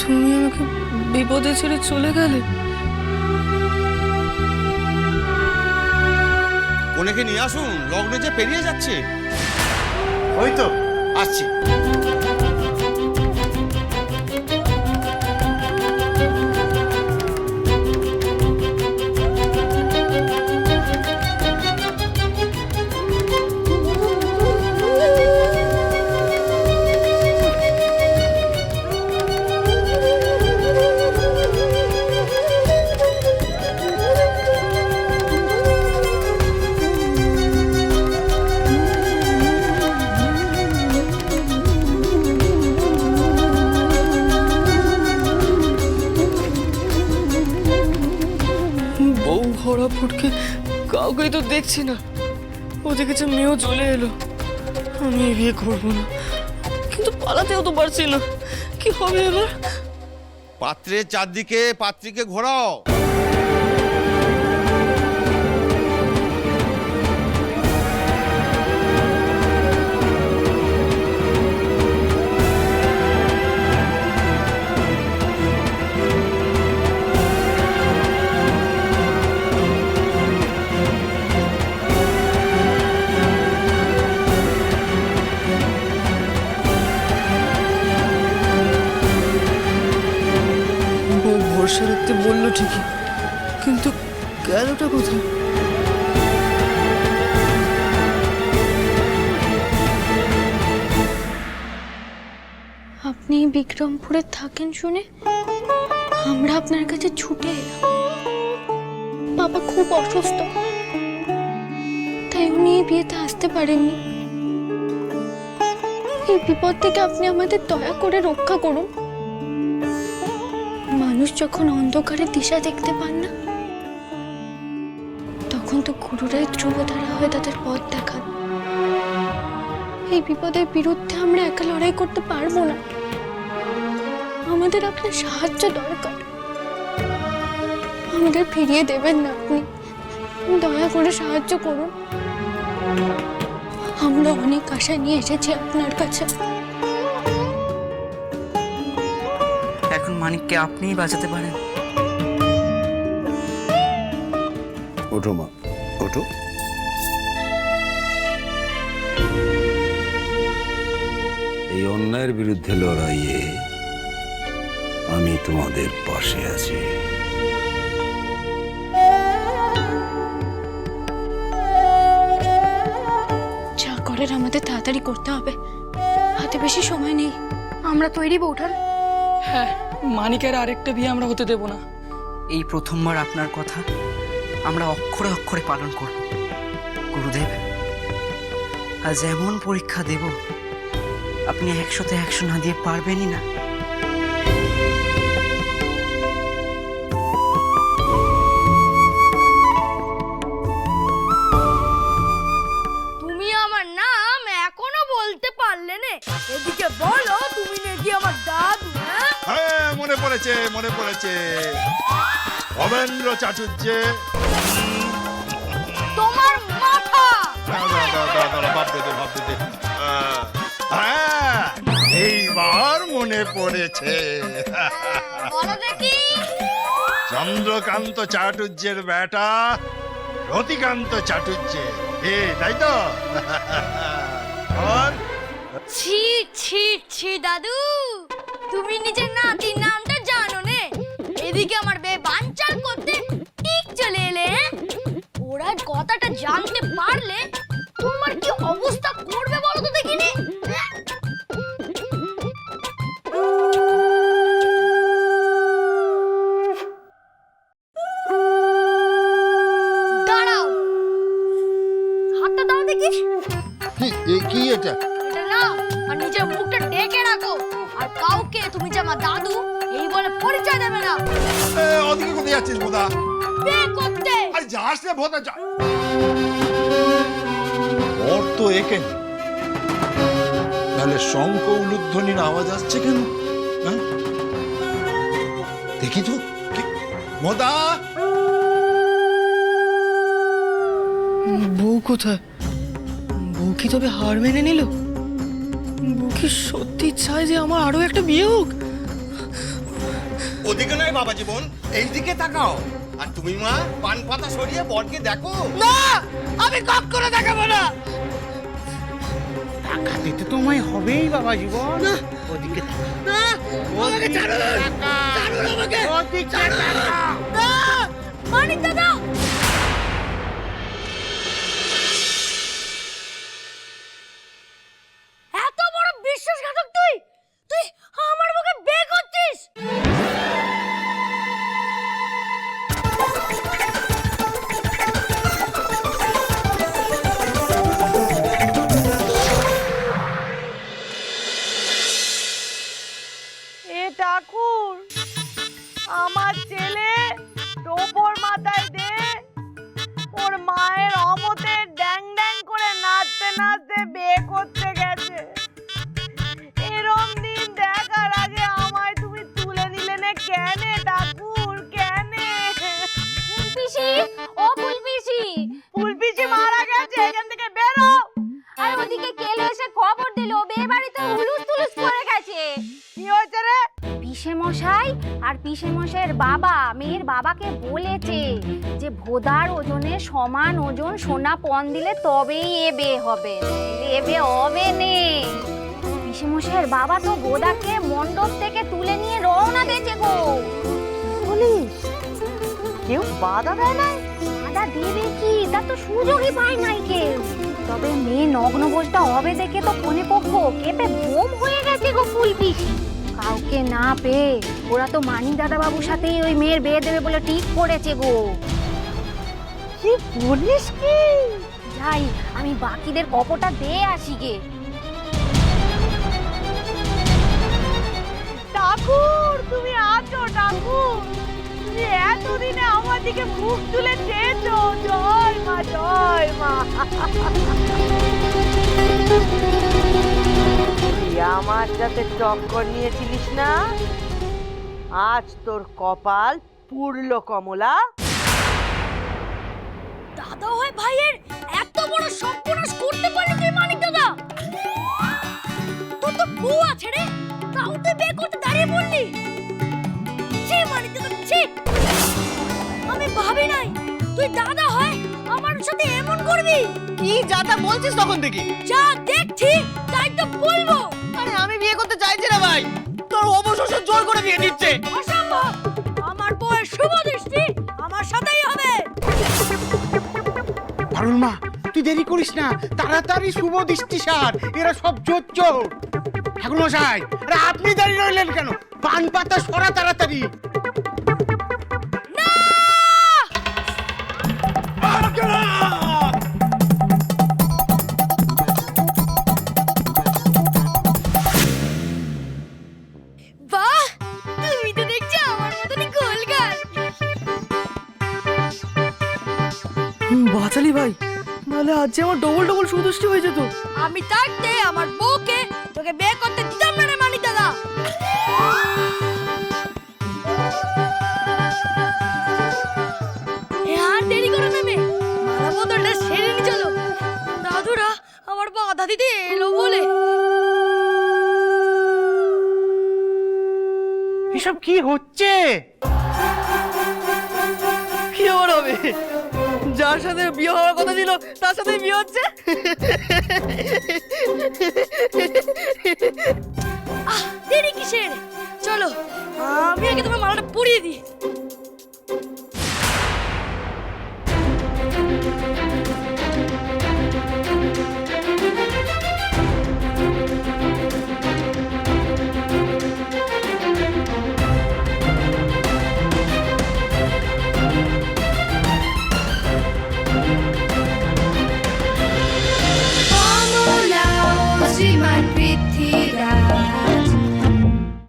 তুমি আমাকে বিপদে ছেড়ে চলে গেলে। কনেকে নিয়ে আসুন, লগ্ন যে পেরিয়ে যাচ্ছে। ওই তো আসছি। বউ ভরা ফুটকে কাউকেই তো দেখছি না। ওদিকে যে মেয়েও চলে এলো। আমি এই বিয়ে করবো না, কিন্তু পালাতেও তো পারছি না। কি হবে এবার? পাত্রের চারদিকে পাত্রীকে ঘোরাও। বউ ভরসা রাখতে বললো ঠিকই, কিন্তু গেলটা কোথায়? আপনি বিক্রমপুরে থাকেন শুনে আমরা আপনার কাছে ছুটে এলাম। বাবা খুব অসুস্থ, তাই উনি এই বিয়েতে আসতে পারেননি। এই বিপদ থেকে আপনি আমাদের দয়া করে রক্ষা করুন। মানুষ যখন অন্ধকারে দিশা দেখতে পান না, তখন তো গুরুরাই ধ্রুবতারা হয়ে তাদের পথ দেখান। এই বিপদের বিরুদ্ধে আমরা একা লড়াই করতে পারবো না। আমাদের আপনার সাহায্য দরকার। আমাদের ফিরিয়ে দেবেন না আপনি, দয়া করে সাহায্য করুন। আমরা অনেক আশা নিয়ে এসেছি আপনার কাছে। এখন মানিককে আপনিই বাঁচাতে পারেন। ওঠো মা, ওঠো। এই অন্যায়ের বিরুদ্ধে লড়াইয়ে আমি তোমাদের পাশে আছি। যা করার আমাদের তাড়াতাড়ি করতে হবে, হাতে বেশি সময় নেই। আমরা তৈরি বৌঠান। হ্যাঁ, মানিকের আরেকটা বিয়ে আমরা হতে দেব না। এই প্রথমবার আপনার কথা আমরা অক্ষরে অক্ষরে পালন করব। গুরুদেব, আজ এমন পরীক্ষা দেব আপনি 100তে 100 না দিয়ে পারবেনই না। তুমি আমার নাম এখনো বলতে পারলে না। এদিকে বলো তুমি নাকি আমার দাদু? হ্যাঁ, মনে পড়েছে, মনে পড়েছে। অবেন্দ্র চাটুর্যে। তোমার মাথা। ভাবতে দে। হ্যাঁ, এইবার মনে পড়েছে। বলো দেখি। চন্দ্রকান্ত চাটুর্যের বেটা রতিকান্ত চাটুর্যে, তাই তো? আর ছি ছি ছি দাদু, তুমি নিজের নাতির নামটা জানো নে? এদিকে আমার বে বানচাল করতে ঠিক চলে এলে। ওরা কথাটা জানতে পারলে তোমার কি অবস্থা করবে বলো তো দেখিনি। দাঁড়াও, হাতটা দাও দেখি। কি এটা? এটা নাও আর নিজের মুখটা ঢেকে রাখো। আর কাউকে তুমি যে আমার দাদু এই বলে পরিচয় দেবে না। ওদিকে কোথায় যাচ্ছিস বোধা? বে করতে। আরে যাস রে ভোদা, যা। ওর তো একে তাহলে শঙ্খ উলুধ্বনির আওয়াজ আসছে কেন? হ্যাঁ, দেখি তো। মোদা, বউ কোথায়? বউ কি তবে হার মেনে নিল? বউ কি সত্যি চায় যে আমার আরো একটা বিয়ে হোক? ওদিকে নয় বাবা জীবন, এইদিকে তাকাও। আর তুমি মা পান পাতা সরিয়ে বরকে দেখো। না, আমি কখনো দেখাবো না। তাকাতে তো তোমায় হবেই বাবা জীবন। ওদিকে না, আমাকে ছাড়ুন, ছাড়ুন আমাকে। ওদিকে না, মানিক দাদা। এত বড় বিশ্বাসঘাতক তুই তুই আমার মুখে বে করছিস। এ ঠাকুর, আমার ছেলে টোপর মাথায় দে, ওর মায়ের অমতে ড্যাং ড্যাং করে নাচতে নাচতে বিয়ে করতে গেছে। এরম দিন দেখার আগে আমায় তুমি তুলে নিলে না কেন ঠাকুর, কেন? ফুলপিসি, ও ফুলপিসি, ফুলপিসি মারা গেছে, এখান থেকে বেরো। আর ওদিকে কেলে এসে খবর দিল বিয়ে বাড়িতে হুলুস তুলুস করে গেছে। কি হয়েছে রে? পিসে মশাই আর পিসে মশাইয়ের বাবা মেয়ের বাবাকে বলেছে যে ভোদার ওজনে সমান ওজন সোনা পণ দিলে তবেই এ বিয়ে হবে, এ বিয়ে হবে নে। পিসে মশাইয়ের বাবা তো ভোদাকে মণ্ডপ থেকে তুলে নিয়ে রওনা দিয়েছে গো। বলিস কেউ বাধা দেয় না? বাধা দেবে কি, তার তো সুযোগই পায় নাই কেউ। তবে মেয়ে নগ্ন বোঝটা হবে দেখে তো কোনে পক্ষ কেঁপে বোম হয়ে গেছে গো ফুলপিসি। কাউকে না পেয়ে ওরা তো মানিক দাদা বাবুর সাথেই ওই মেয়ের বিয়ে দেবে বলে ঠিক করেছে গো। কি বলিস কি? যাই আমি বাকিদের কপটা দিয়ে আসি গে। ঠাকুর তুমি আছো ঠাকুর, তুমি এতদিনে আমার দিকে মুখ তুলে চেয়েছো। জয় মা, জয় মা। তুই আমার সাথে টক্কর নিয়েছিলিস না, আজ তোর কপাল পুড়লো কমলা। দাদা হয় ভাইয়ের এত বড় সর্বনাশ করতে পারলি তুই মানিক দাদা? তোর তো বউ আছে রে, তাও তুই বিয়ে করতে দাঁড়িয়ে পড়লি। ছি মানিক দাদা, ছি। আমি ভাবি নাই তুই দাদা হয় আমার সাথে এমন করবি। কি যাতা বলছিস তখন থেকে? যা দেখছি তাই তো বলবো। আরে আমি বিয়ে করতে চাইছি না ভাই, তোর হবু শ্বশুর জোর করে বিয়ে দিচ্ছে। অসম্ভব, আমার বউয়ের শুভ দৃষ্টি আমার সাথেই হবে। দারুণ মা, তুই দেরি করিস না, তাড়াতাড়ি শুভ দৃষ্টি সার, এরা সব জোর চোর। ঠাকুর মশাই, আরে আপনি দাঁড়িয়ে রইলেন কেন? পান পাতা সরা তাড়াতাড়ি। বাহ, তুমি তো দেখছি আমার মতনই গোলগাল। বাচালি ভাই, নাহলে আজ যে আমার ডবল ডবল সুদৃষ্টি হয়ে যেত। আমি থাকতে আমার বউকে তোকে বিয়ে করতে দিতাম না রে মানিক দাদা। আর দেরি করো না মেয়ে, মালা বদলটা সেরে নি চলো। দাদুরা আমার বাধা দিতে এলো বলে। এসব কি হচ্ছে? কি আবার হবে? যার সাথে বিয়ে হওয়ার কথা ছিল তার সাথে বিয়ে হচ্ছে। দেরি কিসের, চলো আমি আগে তোমার মালাটা পরিয়ে দিই। শ্রীমান পৃথ্বী